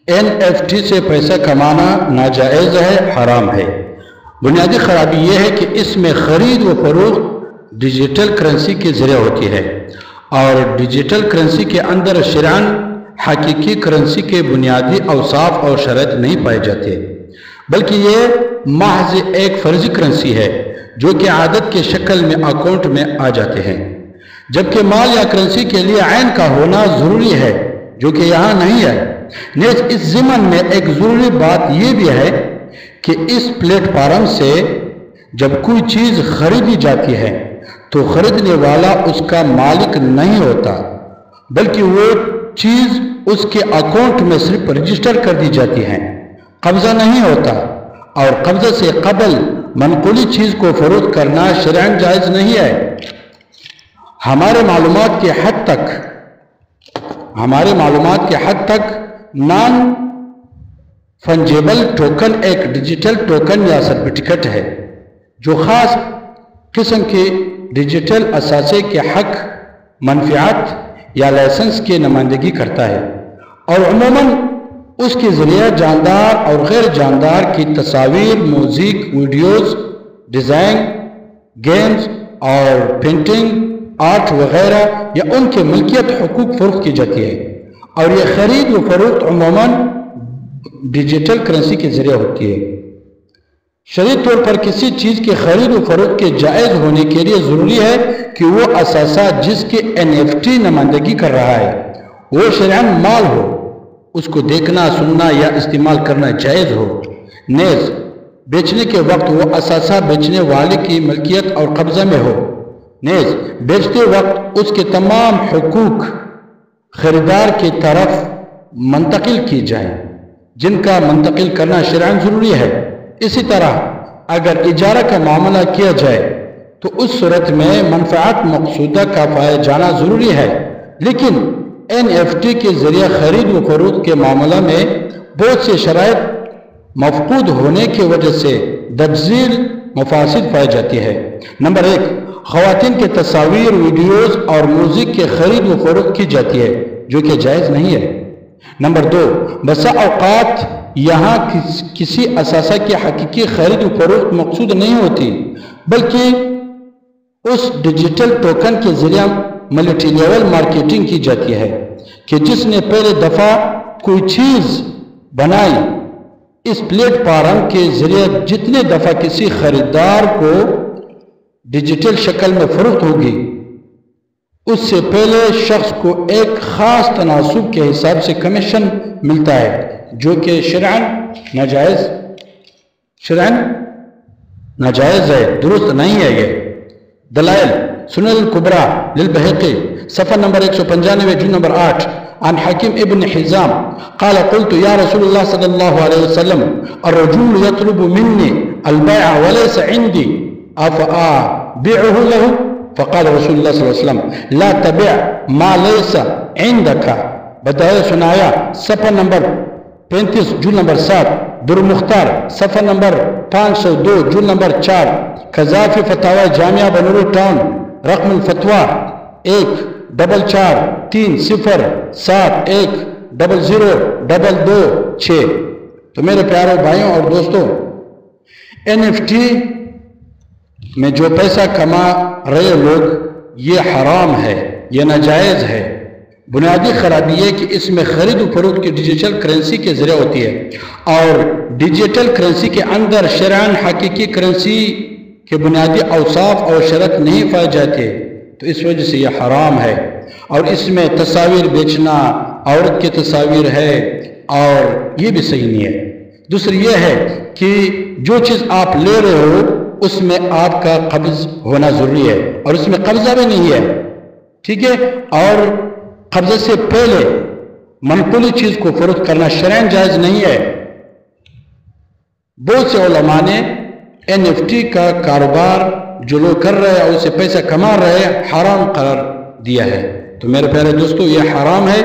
NFT سے پیسہ کمانا ناجائز ہے، حرام ہے۔ بنیادی خرابی یہ ہے کہ اس میں خرید و فروخت ڈیجیٹل کرنسی کے ذریعے ہوتی ہے، اور ڈیجیٹل کرنسی کے اندر شرعاً حقیقی کرنسی کے بنیادی اوصاف اور شرائط نہیں پائے جاتے، بلکہ یہ محض ایک فرضی کرنسی ہے جو کہ عادت کے شکل میں اکاؤنٹ میں آ جاتے ہیں، جبکہ مال یا کرنسی کے لیے عین کا ہونا ضروری ہے، جو کہ یہاں نہیں ہے۔ نیز اس ضمن میں ایک ضروری بات یہ بھی ہے کہ اس پلیٹ فارم سے جب کوئی چیز خریدی جاتی ہے تو خریدنے والا اس کا مالک نہیں ہوتا، بلکہ وہ چیز اس کے اکاؤنٹ میں صرف رجسٹر کر دی جاتی ہے، قبضہ نہیں ہوتا، اور قبضہ سے قبل منقولی چیز کو فروخت کرنا شرعاً جائز نہیں ہے۔ ہمارے معلومات کے حد تک نان فنجیبل ٹوکن ایک ڈیجیٹل ٹوکن یا سرٹیفکیٹ ہے جو خاص قسم کے ڈیجیٹل اثاثے کے حق، منفعت یا لائسنس کی نمائندگی کرتا ہے، اور عموماً اس کے ذریعے جاندار اور غیر جاندار کی تصاویر، موزیک، ویڈیوز، ڈیزائن، گیمز اور پینٹنگ، آرٹ وغیرہ یا ان کے ملکیت حقوق فروخت کی جاتی ہے، اور یہ خرید و فروخت عموماً ڈیجیٹل کرنسی کے ذریعے ہوتی ہے۔ شرعی طور پر کسی چیز کے خرید و فروخت کے جائز ہونے کے لیے ضروری ہے کہ وہ اثاثہ جس کے NFT نمائندگی کر رہا ہے وہ شرعاً مال ہو، اس کو دیکھنا، سننا یا استعمال کرنا جائز ہو۔ نیز بیچنے کے وقت وہ اثاثہ بیچنے والے کی ملکیت اور قبضہ میں ہو۔ نیز بیچتے وقت اس کے تمام حقوق خریدار کی طرف منتقل کی جائیں، جن کا منتقل کرنا شرعاً ضروری ہے۔ اسی طرح اگر اجارہ کا معاملہ کیا جائے تو اس صورت میں منفعت مقصودہ کا پایا جانا ضروری ہے، لیکن NFT کے ذریعے خرید و فروخت کے معاملہ میں بہت سے شرائط مفقود ہونے کی وجہ سے تبذیر مفاسد پائی جاتی ہے۔ نمبر 1، خواتین کے تصاویر، ویڈیوز اور میوزک کے خرید و فروخت کی جاتی ہے جو کہ جائز نہیں ہے۔ نمبر 2، بسا اوقات یہاں کسی اثاثہ کی حقیقی خرید و فروخت مقصود نہیں ہوتی، بلکہ اس ڈیجیٹل ٹوکن کے ذریعے ملٹی لیول مارکیٹنگ کی جاتی ہے کہ جس نے پہلے دفعہ کوئی چیز بنائی، اس پلیٹ فارم کے ذریعے جتنے دفعہ کسی خریدار کو ڈیجیٹل شکل میں فروخت ہوگی، اس سے پہلے شخص کو ایک خاص تناسب کے حساب سے کمیشن ملتا ہے، جو کہ شرعاً ناجائز ہے، درست نہیں ہے۔ یہ دلائل سنن الکبریٰ للبہقی صفحہ نمبر 195 جلد نمبر 8 عن حکیم ابن حزام قال قلت یا رسول اللہ صلی اللہ علیہ وسلم الرجل يطلب مني البيع وليس عندي افأبيعه له فقال رسول اللہ صلی اللہ علیہ وسلم لا تبع ما ليس عندك۔ بدائع سنایا صفحہ نمبر 35 جلد نمبر 7، در مختار صفحہ نمبر 502 جلد نمبر 4، قذافی فتاوی جامعہ بنور ٹاؤن، رقم الفتویٰ 1443071002226۔ تو میرے پیارے بھائیوں اور دوستوں، NFT میں جو پیسہ کما رہے لوگ، یہ حرام ہے، یہ ناجائز ہے۔ بنیادی خرابی یہ کہ اس میں خرید و فروخت کی ڈیجیٹل کرنسی کے ذریعے ہوتی ہے، اور ڈیجیٹل کرنسی کے اندر شرعاً حقیقی کرنسی کے بنیادی اوصاف اور شرط نہیں پائے جاتے، تو اس وجہ سے یہ حرام ہے۔ اور اس میں تصاویر بیچنا، عورت کی تصاویر ہے، اور یہ بھی صحیح نہیں ہے۔ دوسری یہ ہے کہ جو چیز آپ لے رہے ہو اس میں آپ کا قبض ہونا ضروری ہے، اور اس میں قبضہ بھی نہیں ہے، ٹھیک ہے۔ اور قبضے سے پہلے منقولی چیز کو فروخت کرنا شرعاً جائز نہیں ہے۔ بہت سے علماء نے NFT کا کاروبار جو لوگ کر رہے ہیں اور اسے پیسہ کما رہے ہیں، حرام قرار دیا ہے۔ تو میرے پیارے دوستو، یہ حرام ہے،